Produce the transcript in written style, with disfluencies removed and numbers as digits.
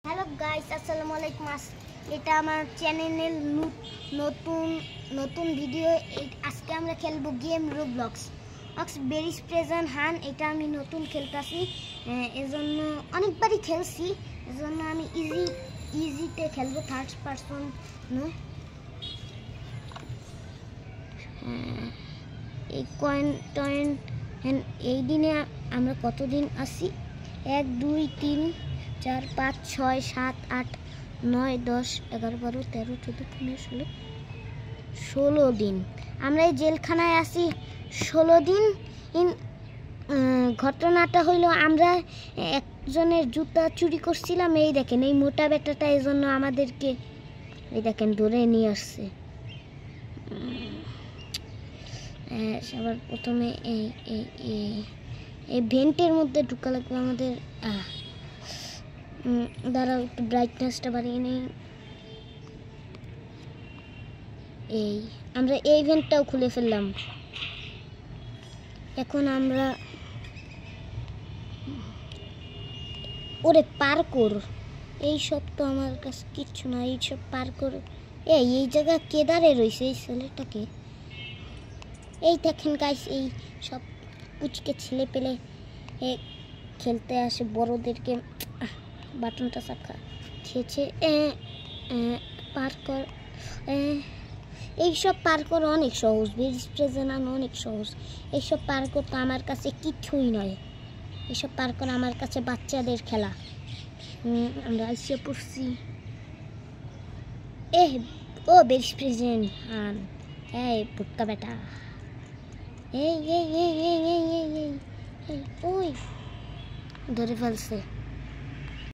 Hello guys, আসসালামু আলাইকুম। এটা আমার চ্যানেলের নতুন নতুন ভিডিও। আজকে আমরা খেলবো গেম রোবলক্স বেরিস প্রেজেন্ট হান। এটা আমি নতুন খেলতেছি, এজন্য অনেকবারই খেলছি, এজন্য আমি ইজিতে খেলবো, থার্ড পারসন। এই কয়েন এই দিনে আমরা কতদিন আছি? 1 2 3 4 5 6 7 8 9 10 11 12 13 14 15 16 দিন আমরা এই জেলখানায় আছি। 16 দিন। ঘটনাটা হইলো, আমরা একজনের জুতা চুরি করছিলাম। এই দেখেন, এই মোটা বেটাটা এই জন্য আমাদেরকে এই দেখেন ধরে নিয়ে আসছে। সবার প্রথমে এই ভেন্টের মধ্যে ঢুকা লাগবে আমাদের। দাঁড়াও, একটু ব্রাইটনেসটা বাড়িয়ে নেই। আমরা এই ভেন্টটাও খুলে ফেললাম। এখন আমরা ওরে পার্কোর, এইসব তো আমার কাছে কিচ্ছু না। এইসব পার্কোর, এই জায়গা কে দাঁড়িয়ে রয়েছে? এই ছেলেটাকে এই দেখেন গাইস, এই সব কুচকে ছেলে পেলে খেলতে আসে, বড়দেরকে বাটনটা চাপা খেয়েছে। পার্কর, এইসব পার্কর অনেক সহজ, বেরিস প্রেজেন্ট অনেক সহজ। এইসব পার্কর তো আমার কাছে কিচ্ছুই নয়। এইসব পার্কর আমার কাছে বাচ্চাদের খেলা। আমরা আসে পড়ছি। ও বেরিস প্রেজেন্ট হান, ভুট্টা বেটা, এই ওই ধরে ফেলছে।